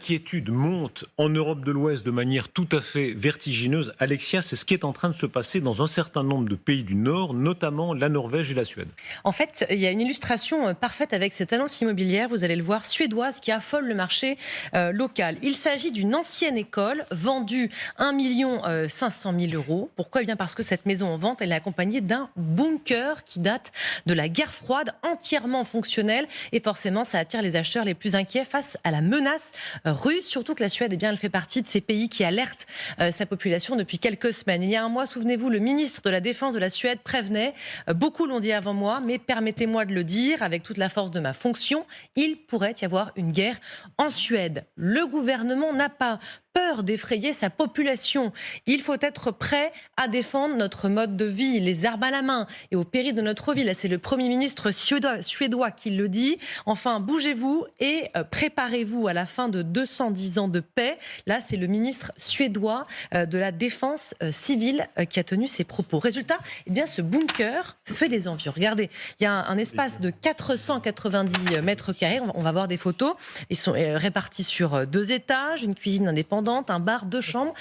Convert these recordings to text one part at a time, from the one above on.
l'inquiétude monte en Europe de l'Ouest de manière tout à fait vertigineuse. Alexia, c'est ce qui est en train de se passer dans un certain nombre de pays du Nord, notamment la Norvège et la Suède. En fait, il y a une illustration parfaite avec cette annonce immobilière, vous allez le voir, suédoise, qui affole le marché local. Il s'agit d'une ancienne école vendue 1 500 000 €. Pourquoi ? Eh bien parce que cette maison en vente, elle est accompagnée d'un bunker qui date de la guerre froide, entièrement fonctionnel. Et forcément, ça attire les acheteurs les plus inquiets face à la menace russe. Surtout que la Suède, eh bien, elle fait partie de ces pays qui alertent sa population depuis quelques semaines. Il y a un mois, souvenez-vous, le ministre de la Défense de la Suède prévenait, beaucoup l'ont dit avant moi, mais permettez-moi de le dire avec toute la force de ma fonction, il pourrait y avoir une guerre en Suède. Le gouvernement n'a pas peur d'effrayer sa population. Il faut être prêt à défendre notre mode de vie, les armes à la main et au péril de notre vie. Là, c'est le Premier ministre suédois qui le dit. Enfin, bougez-vous et préparez-vous à la fin de 210 ans de paix. Là, c'est le ministre suédois de la Défense civile qui a tenu ces propos. Résultat, eh bien, ce bunker fait des envies. Regardez, il y a un espace de 490 mètres carrés. On va voir des photos. Ils sont répartis sur 2 étages, une cuisine indépendante, un bar, 2 chambres,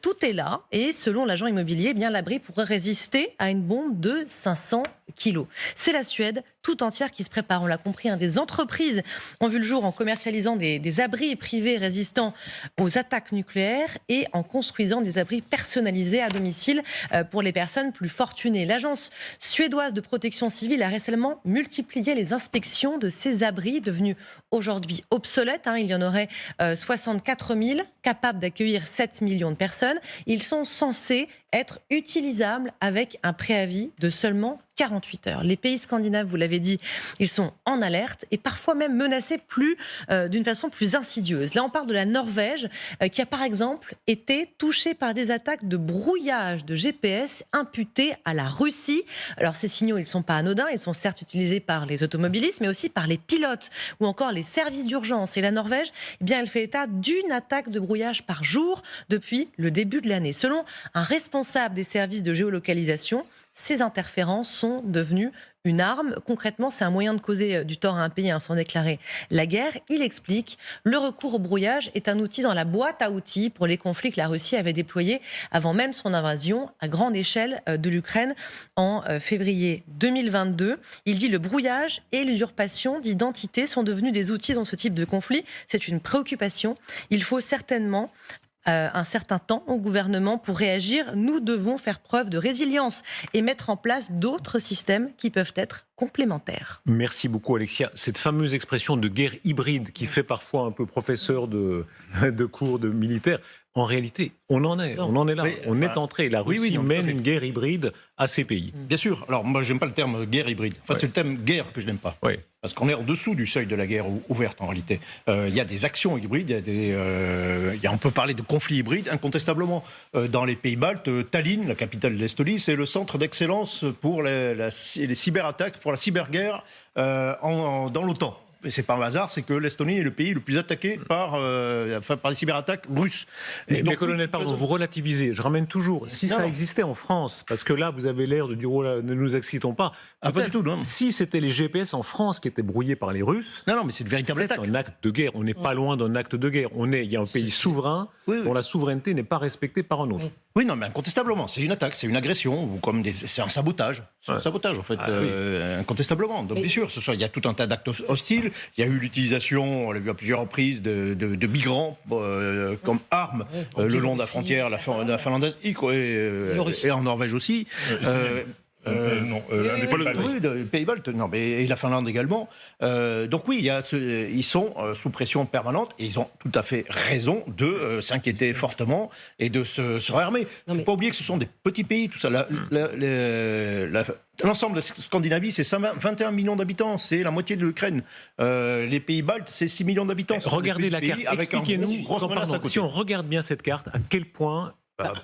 tout est là. Et selon l'agent immobilier, eh bien l'abri pourrait résister à une bombe de 500 kilos. C'est la Suède tout entière qui se prépare. On l'a compris, des entreprises ont vu le jour en commercialisant des abris privés résistants aux attaques nucléaires et en construisant des abris personnalisés à domicile pour les personnes plus fortunées. L'agence suédoise de protection civile a récemment multiplié les inspections de ces abris devenus aujourd'hui obsolètes. Il y en aurait 64 000 capables d'accueillir 7 millions de personnes. Ils sont censés être utilisables avec un préavis de seulement 48 heures. Les pays scandinaves, vous l'avez dit, ils sont en alerte et parfois même menacés d'une façon plus insidieuse. Là, on parle de la Norvège qui a par exemple été touchée par des attaques de brouillage de GPS imputées à la Russie. Alors ces signaux, ils ne sont pas anodins, ils sont certes utilisés par les automobilistes, mais aussi par les pilotes ou encore les services d'urgence. Et la Norvège, eh bien, elle fait état d'une attaque de brouillage par jour depuis le début de l'année. Selon un responsable des services de géolocalisation, ces interférences sont devenues une arme. Concrètement, c'est un moyen de causer du tort à un pays sans déclarer la guerre. Il explique, le recours au brouillage est un outil dans la boîte à outils pour les conflits que la Russie avait déployés avant même son invasion à grande échelle de l'Ukraine en février 2022. Il dit le brouillage et l'usurpation d'identité sont devenus des outils dans ce type de conflit. C'est une préoccupation. Il faut certainement un certain temps au gouvernement pour réagir. Nous devons faire preuve de résilience et mettre en place d'autres systèmes qui peuvent être complémentaires. Merci beaucoup Alexia. Cette fameuse expression de guerre hybride qui fait parfois un peu professeur de cours de militaire, en réalité, on en est là. Oui, on est entré. La Russie mène une guerre hybride à ces pays. Bien sûr. Alors, moi, j'aime pas le terme guerre hybride. En fait, c'est le terme guerre que je n'aime pas. Oui. Parce qu'on est en dessous du seuil de la guerre ouverte, en réalité. Il y a des actions hybrides, on peut parler de conflits hybrides, incontestablement. Dans les pays baltes, Tallinn, la capitale de l'Estonie, c'est le centre d'excellence pour les cyberattaques, pour la cyberguerre dans l'OTAN. Et c'est pas un hasard, c'est que l'Estonie est le pays le plus attaqué par les cyberattaques russes. Mais colonel, pardon, vous relativisez. Je ramène toujours. Si ça existait en France, parce que là, vous avez l'air de dire, oh là, ne nous excitons pas. Pas du tout, non. Si c'était les GPS en France qui étaient brouillés par les Russes, non, mais c'est une véritable attaque. C'est un acte de guerre. On n'est pas loin d'un acte de guerre. Il y a un pays souverain dont la souveraineté n'est pas respectée par un autre. Oui, non, mais incontestablement, c'est une attaque, c'est une agression, ou c'est un sabotage. C'est un sabotage, en fait, incontestablement. Donc, bien sûr, il y a tout un tas d'actes hostiles. Il y a eu l'utilisation, on l'a vu à plusieurs reprises, de migrants comme armes le long de la frontière, la finlandaise et en Norvège aussi. Les Pays-Baltes, non, mais et la Finlande également. Donc oui, ils sont sous pression permanente et ils ont tout à fait raison de s'inquiéter fortement et de se réarmer. Il ne faut pas oublier que ce sont des petits pays, tout ça. L'ensemble de la Scandinavie, c'est 21 millions d'habitants, c'est la moitié de l'Ukraine. Les Pays-Baltes, c'est 6 millions d'habitants. Regardez la carte, expliquez-nous, si on regarde bien cette carte, à quel point...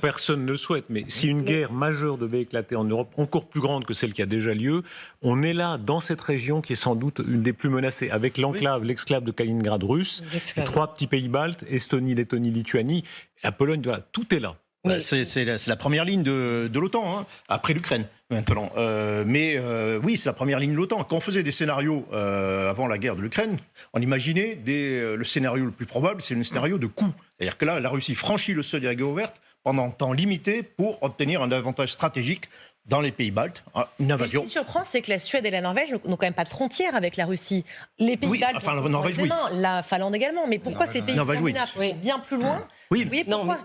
Personne ne le souhaite, mais si une guerre majeure devait éclater en Europe, encore plus grande que celle qui a déjà lieu, on est là, dans cette région qui est sans doute une des plus menacées, avec l'exclave de Kaliningrad russe, les 3 petits pays baltes, Estonie, Lettonie, Lituanie, la Pologne, tout est là. C'est la première ligne de l'OTAN, après l'Ukraine. maintenant. Oui, c'est la première ligne de l'OTAN. Quand on faisait des scénarios avant la guerre de l'Ukraine, on imaginait le scénario le plus probable, c'est le scénario de coup. C'est-à-dire que là, la Russie franchit le seuil de la guerre ouverte pendant un temps limité pour obtenir un avantage stratégique dans les pays baltes, une invasion. Ce qui surprend, c'est que la Suède et la Norvège n'ont quand même pas de frontière avec la Russie. Les pays baltes, la Norvège, oui. La Finlande également. Mais pourquoi ces pays scandinaves sont bien plus loin? Oui.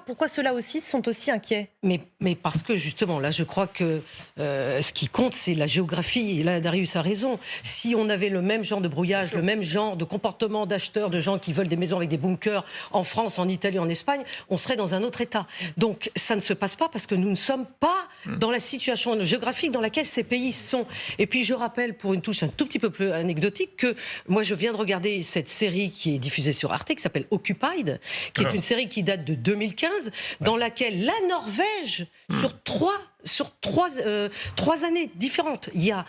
Pourquoi ceux-là aussi sont aussi inquiets? Mais parce que justement, là, je crois que ce qui compte, c'est la géographie. Et là, Darius a raison. Si on avait le même genre de brouillage, le même genre de comportement d'acheteurs, de gens qui veulent des maisons avec des bunkers en France, en Italie, en Espagne, on serait dans un autre état. Donc, ça ne se passe pas parce que nous ne sommes pas dans la situation géographique dans laquelle ces pays sont. Et puis, je rappelle, pour une touche un tout petit peu plus anecdotique, que moi, je viens de regarder cette série qui est diffusée sur Arte, qui s'appelle Occupied, qui est une série qui date de 2015, dans laquelle la Norvège, sur trois années différentes, il y a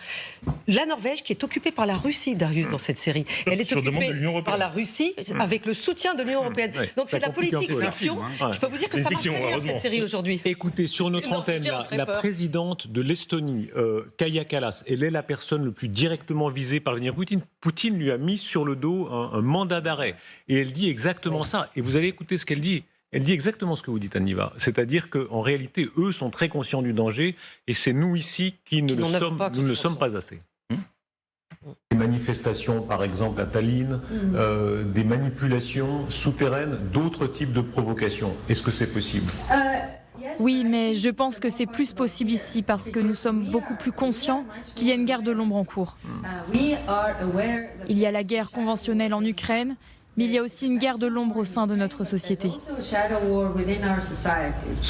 la Norvège qui est occupée par la Russie, Darius, dans cette série. Elle est occupée par la Russie avec le soutien de l'Union européenne. Donc c'est de la politique fiction. Je peux vous dire que ça marche très bien, cette série aujourd'hui. Écoutez, sur notre antenne, la présidente de l'Estonie, Kaja Kallas, elle est la personne le plus directement visée par Vladimir Poutine. Poutine lui a mis sur le dos un mandat d'arrêt. Et elle dit exactement ça. Et vous allez écouter ce qu'elle dit. Elle dit exactement ce que vous dites, Anniva. C'est-à-dire qu'en réalité, eux sont très conscients du danger et c'est nous ici qui ne le sommes pas assez. Des manifestations, par exemple, à Tallinn, des manipulations souterraines, d'autres types de provocations. Est-ce que c'est possible ? Oui, mais je pense que c'est plus possible ici parce que nous sommes beaucoup plus conscients qu'il y a une guerre de l'ombre en cours. Il y a la guerre conventionnelle en Ukraine, mais il y a aussi une guerre de l'ombre au sein de notre société. Ce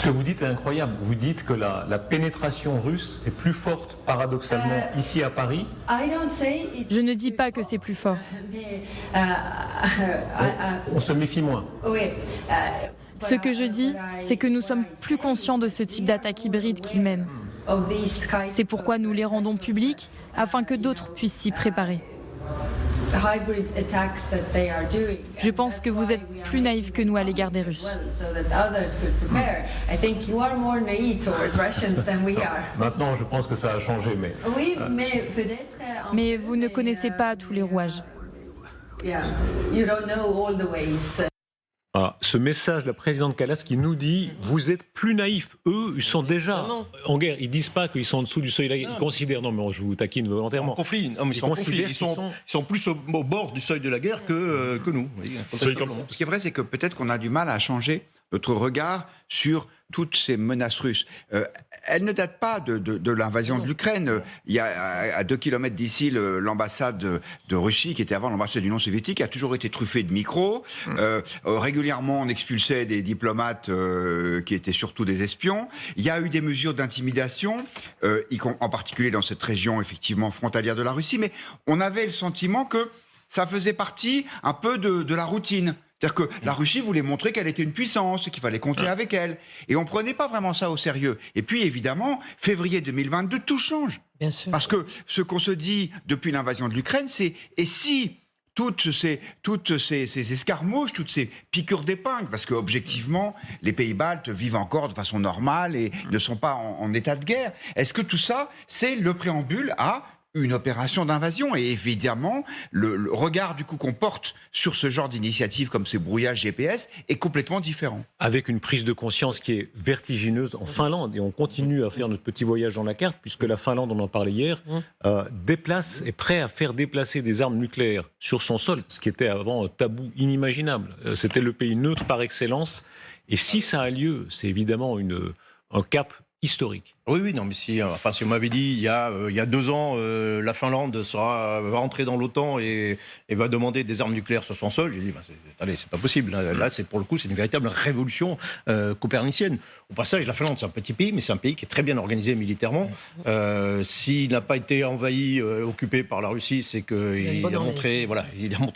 que vous dites est incroyable. Vous dites que la pénétration russe est plus forte, paradoxalement, ici à Paris. Je ne dis pas que c'est plus fort. On se méfie moins. Ce que je dis, c'est que nous sommes plus conscients de ce type d'attaque hybride qu'ils mènent. C'est pourquoi nous les rendons publics, afin que d'autres puissent s'y préparer. Je pense que vous êtes plus naïfs que nous à l'égard des Russes. Maintenant, je pense que ça a changé, mais... Mais vous ne connaissez pas tous les rouages. Ah, ce message de la présidente Kallas qui nous dit « Vous êtes plus naïfs ». Eux, ils sont déjà en guerre. Ils ne disent pas qu'ils sont en dessous du seuil de la guerre. Ils considèrent... Non, mais je vous taquine volontairement. Ils sont plus au bord du seuil de la guerre que nous. Ce qui est vrai, c'est que peut-être qu'on a du mal à changer notre regard sur toutes ces menaces russes. Elles ne datent pas de l'invasion de l'Ukraine. Il y a à 2 kilomètres d'ici, l'ambassade de Russie, qui était avant l'ambassade de l'Union soviétique, a toujours été truffée de micros. Régulièrement, on expulsait des diplomates qui étaient surtout des espions. Il y a eu des mesures d'intimidation, en particulier dans cette région effectivement frontalière de la Russie, mais on avait le sentiment que ça faisait partie un peu de la routine. C'est-à-dire que la Russie voulait montrer qu'elle était une puissance, qu'il fallait compter avec elle. Et on ne prenait pas vraiment ça au sérieux. Et puis, évidemment, février 2022, tout change. Bien sûr. Parce que ce qu'on se dit depuis l'invasion de l'Ukraine, c'est « et si ?» toutes ces escarmouches, toutes ces piqûres d'épingle, parce qu'objectivement, les pays baltes vivent encore de façon normale et ne sont pas en état de guerre. Est-ce que tout ça, c'est le préambule à une opération d'invasion? Et évidemment, le regard du coup qu'on porte sur ce genre d'initiative comme ces brouillages GPS est complètement différent. Avec une prise de conscience qui est vertigineuse en Finlande, et on continue à faire notre petit voyage dans la carte, puisque la Finlande, on en parlait hier, est prêt à faire déplacer des armes nucléaires sur son sol, ce qui était avant tabou, inimaginable. C'était le pays neutre par excellence, et si ça a lieu, c'est évidemment un cap historique. Oui, non, mais si on m'avait dit il y a 2 ans, la Finlande va rentrer dans l'OTAN et va demander des armes nucléaires sur son sol, j'ai dit, allez, c'est pas possible. Là, pour le coup, c'est une véritable révolution copernicienne. Au passage, la Finlande, c'est un petit pays, mais c'est un pays qui est très bien organisé militairement. S'il n'a pas été envahi, occupé par la Russie, c'est qu'il a montré,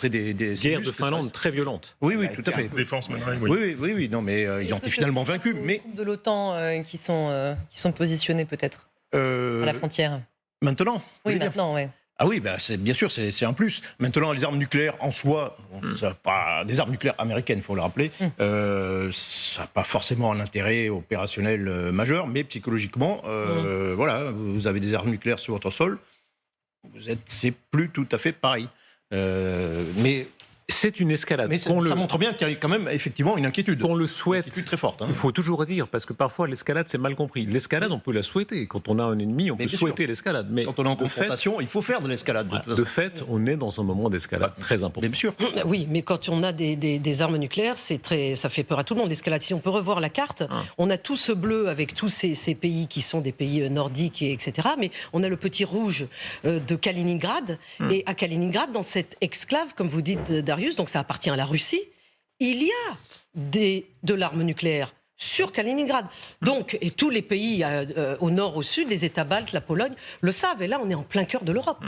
des guerre de Finlande très violente. Oui, tout à fait. Défense marine, oui, non, mais ils ont été finalement vaincus. Mais troupes de l'OTAN qui sont positionnées peut-être à la frontière. Maintenant. Oui, maintenant, oui. Ah oui, bien sûr, c'est un plus. Maintenant, les armes nucléaires en soi, des armes nucléaires américaines, il faut le rappeler, ça n'a pas forcément un intérêt opérationnel majeur, mais psychologiquement, voilà, vous avez des armes nucléaires sur votre sol, c'est plus tout à fait pareil. Mais c'est une escalade. Mais ça montre bien qu'il y a quand même effectivement une inquiétude. On le souhaite. Une inquiétude très forte. Il faut toujours dire, parce que parfois l'escalade c'est mal compris. L'escalade, on peut la souhaiter. Quand on a un ennemi, on peut souhaiter l'escalade. Mais quand on est en confrontation, il faut faire de l'escalade. De fait, on est dans un moment d'escalade très important. Bien sûr. Oui, mais quand on a des armes nucléaires, ça fait peur à tout le monde, l'escalade. Si on peut revoir la carte, on a tout ce bleu avec tous ces pays qui sont des pays nordiques, etc. Mais on a le petit rouge de Kaliningrad. Et à Kaliningrad, dans cette exclave, comme vous dites, Darius, donc ça appartient à la Russie, il y a de l'arme nucléaire sur Kaliningrad. Donc, et tous les pays au nord, au sud, les États baltes, la Pologne, le savent. Et là, on est en plein cœur de l'Europe.